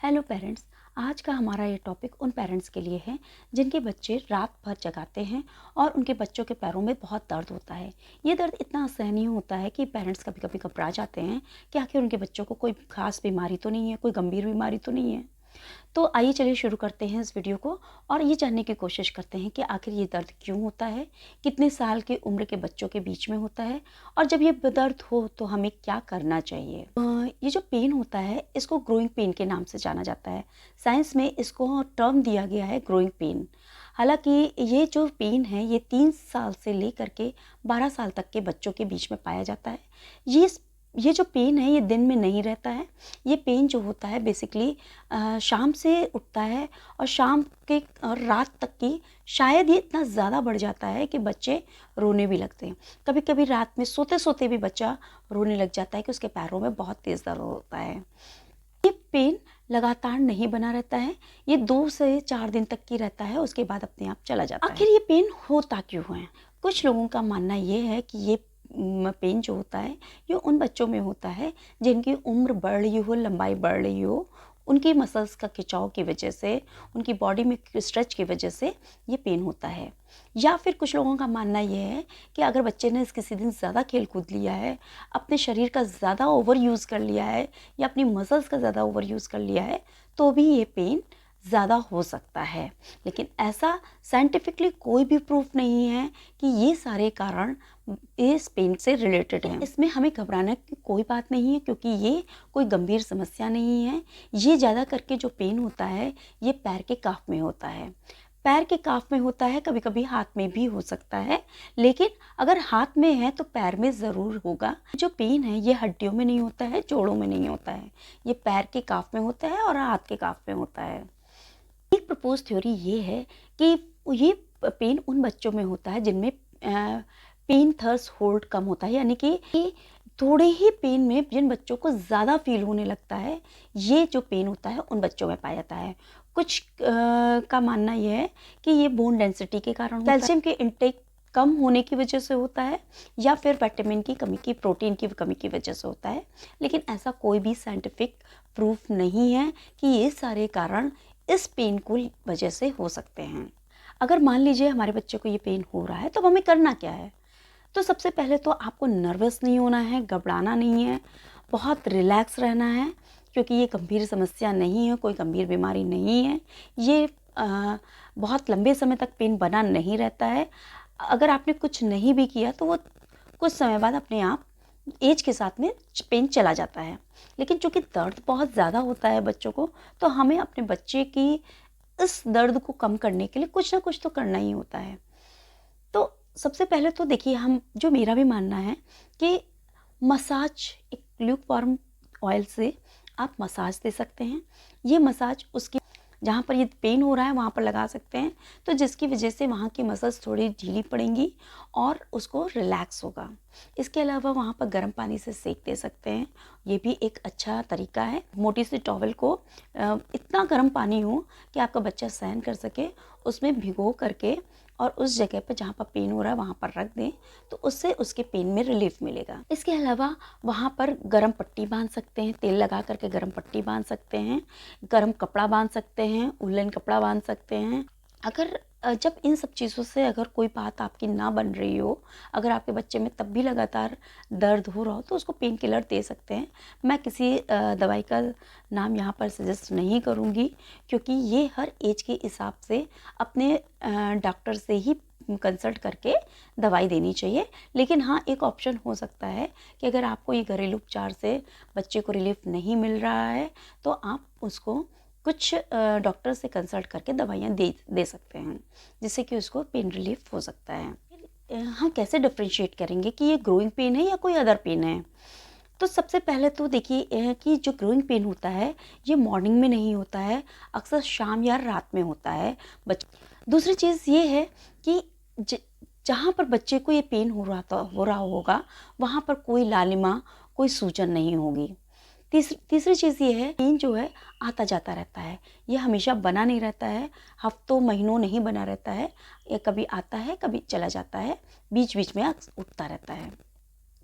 Hello parents. आज का हमारा ये टॉपिक उन पेरेंट्स के लिए है जिनके बच्चे रात भर जगाते हैं और उनके बच्चों के पैरों में बहुत दर्द होता है। ये दर्द इतना असहनीय होता है कि पेरेंट्स कभी कभी घबरा जाते हैं कि आखिर उनके बच्चों को कोई खास बीमारी तो नहीं है, कोई गंभीर बीमारी तो नहीं है। तो आइए चलिए शुरू करते हैं इस वीडियो को और ये जानने की कोशिश करते हैं कि आखिर ये दर्द क्यों होता है, कितने साल की उम्र के बच्चों के बीच में होता है और जब ये दर्द हो तो हमें क्या करना चाहिए। ये जो पेन होता है इसको ग्रोइंग पेन के नाम से जाना जाता है। साइंस में इसको टर्म दिया गया है ग्रोइंग पेन। हालांकि ये जो पेन है ये 3 साल से लेकर के 12 साल तक के बच्चों के बीच में पाया जाता है। ये ये जो पेन है ये दिन में नहीं रहता है। ये पेन जो होता है बेसिकली शाम से उठता है और शाम के और रात तक की शायद ये इतना ज़्यादा बढ़ जाता है कि बच्चे रोने भी लगते हैं। कभी कभी रात में सोते सोते भी बच्चा रोने लग जाता है कि उसके पैरों में बहुत तेज़ दर्द होता है। ये पेन लगातार नहीं बना रहता है, ये 2 से 4 दिन तक की रहता है, उसके बाद अपने आप चला जाता है। आखिर ये पेन होता क्यों है? कुछ लोगों का मानना ये है कि ये पेन जो होता है ये उन बच्चों में होता है जिनकी उम्र बढ़ रही हो, लंबाई बढ़ रही हो, उनकी मसल्स का खिंचाव की वजह से, उनकी बॉडी में स्ट्रेच की वजह से ये पेन होता है। या फिर कुछ लोगों का मानना ये है कि अगर बच्चे ने किसी दिन ज़्यादा खेल कूद लिया है, अपने शरीर का ज़्यादा ओवर यूज़ कर लिया है या अपनी मसल्स का ज़्यादा ओवर यूज़ कर लिया है तो भी ये पेन ज़्यादा हो सकता है। लेकिन ऐसा साइंटिफिकली कोई भी प्रूफ नहीं है कि ये सारे कारण इस पेन से रिलेटेड हैं। इसमें हमें घबराने की कोई बात नहीं है क्योंकि ये कोई गंभीर समस्या नहीं है। ये ज़्यादा करके जो पेन होता है ये पैर के काफ में होता है। पैर के काफ में होता है, कभी कभी हाथ में भी हो सकता है, लेकिन अगर हाथ में है तो पैर में ज़रूर होगा। जो पेन है ये हड्डियों में नहीं होता है, जोड़ों में नहीं होता है, ये पैर के काफ में होता है और हाथ के काफ में होता है। एक प्रपोज थ्योरी ये है कि ये पेन उन बच्चों में होता है जिनमें पेन थर्स होल्ड कम होता है, यानी कि थोड़े ही पेन में जिन बच्चों को ज़्यादा फील होने लगता है ये जो पेन होता है उन बच्चों में पाया जाता है। कुछ का मानना यह है कि ये बोन डेंसिटी के कारण होता है, कैल्शियम के इंटेक कम होने की वजह से होता है या फिर विटामिन की कमी की, प्रोटीन की कमी की वजह से होता है। लेकिन ऐसा कोई भी साइंटिफिक प्रूफ नहीं है कि ये सारे कारण इस पेन को वजह से हो सकते हैं। अगर मान लीजिए हमारे बच्चे को ये पेन हो रहा है तो हमें करना क्या है? तो सबसे पहले तो आपको नर्वस नहीं होना है, घबराना नहीं है, बहुत रिलैक्स रहना है क्योंकि ये गंभीर समस्या नहीं है, कोई गंभीर बीमारी नहीं है। ये बहुत लंबे समय तक पेन बना नहीं रहता है। अगर आपने कुछ नहीं भी किया तो वो कुछ समय बाद अपने आप एज के साथ में पेन चला जाता है। लेकिन चूँकि दर्द बहुत ज़्यादा होता है बच्चों को, तो हमें अपने बच्चे की इस दर्द को कम करने के लिए कुछ ना कुछ तो करना ही होता है। तो सबसे पहले तो देखिए, जो मेरा भी मानना है कि मसाज, एक ल्यूकवार्म ऑयल से आप मसाज दे सकते हैं। ये मसाज उसकी जहाँ पर ये पेन हो रहा है वहाँ पर लगा सकते हैं, तो जिसकी वजह से वहाँ की मसल्स थोड़ी ढीली पड़ेंगी और उसको रिलैक्स होगा। इसके अलावा वहाँ पर गर्म पानी से सेक दे सकते हैं, ये भी एक अच्छा तरीका है। मोटी सी टॉवल को इतना गर्म पानी हो कि आपका बच्चा सहन कर सके, उसमें भिगो करके और उस जगह पर जहाँ पर पेन हो रहा है वहाँ पर रख दें, तो उससे उसके पेन में रिलीफ मिलेगा। इसके अलावा वहाँ पर गरम पट्टी बांध सकते हैं, तेल लगा करके गरम पट्टी बांध सकते हैं, गरम कपड़ा बांध सकते हैं, उलन कपड़ा बांध सकते हैं। अगर जब इन सब चीज़ों से अगर कोई बात आपकी ना बन रही हो, अगर आपके बच्चे में तब भी लगातार दर्द हो रहा हो, तो उसको पेन किलर दे सकते हैं। मैं किसी दवाई का नाम यहाँ पर सजेस्ट नहीं करूँगी क्योंकि ये हर एज के हिसाब से अपने डॉक्टर से ही कंसल्ट करके दवाई देनी चाहिए। लेकिन हाँ, एक ऑप्शन हो सकता है कि अगर आपको ये घरेलू उपचार से बच्चे को रिलीफ नहीं मिल रहा है तो आप उसको कुछ डॉक्टर से कंसल्ट करके दवाइयाँ दे सकते हैं, जिससे कि उसको पेन रिलीफ हो सकता है। हाँ, कैसे डिफ्रेंशिएट करेंगे कि ये ग्रोइंग पेन है या कोई अदर पेन है? तो सबसे पहले तो देखिए कि जो ग्रोइंग पेन होता है ये मॉर्निंग में नहीं होता है, अक्सर शाम या रात में होता है। दूसरी चीज़ ये है कि जहाँ पर बच्चे को ये पेन हो रहा होगा वहाँ पर कोई लालिमा, कोई सूजन नहीं होगी। तीसरी चीज़ ये है, पेन जो है आता जाता रहता है, ये हमेशा बना नहीं रहता है, हफ्तों महीनों नहीं बना रहता है, ये कभी आता है कभी चला जाता है, बीच बीच में उठता रहता है।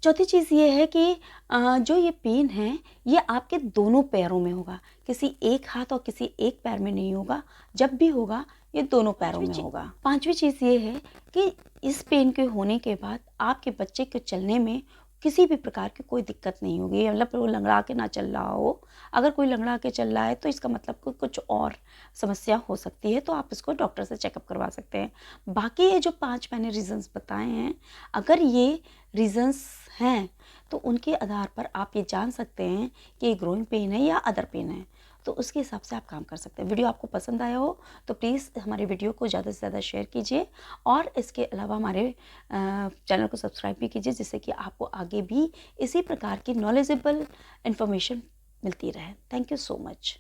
चौथी चीज़ ये है कि जो ये पेन है, ये आपके दोनों पैरों में होगा, किसी एक हाथ और किसी एक पैर में नहीं होगा। जब भी होगा, ये दोनों पैरों में होगा। पाँचवीं चीज़ ये है कि इस पेन के होने के बाद आपके बच्चे के चलने में किसी भी प्रकार की कोई दिक्कत नहीं होगी, मतलब वो लंगड़ा के ना चल रहा हो। अगर कोई लंगड़ा के चल रहा है तो इसका मतलब कोई कुछ और समस्या हो सकती है, तो आप इसको डॉक्टर से चेकअप करवा सकते हैं। बाकी ये जो 5 मैंने रीज़न्स बताए हैं, अगर ये रीज़न्स हैं तो उनके आधार पर आप ये जान सकते हैं कि ये ग्रोइंग पेन है या अदर पेन है, तो उसके हिसाब से आप काम कर सकते हैं। वीडियो आपको पसंद आया हो तो प्लीज़ हमारे वीडियो को ज़्यादा से ज़्यादा शेयर कीजिए, और इसके अलावा हमारे चैनल को सब्सक्राइब भी कीजिए, जिससे कि आपको आगे भी इसी प्रकार की नॉलेजेबल इन्फॉर्मेशन मिलती रहे। Thank you so much.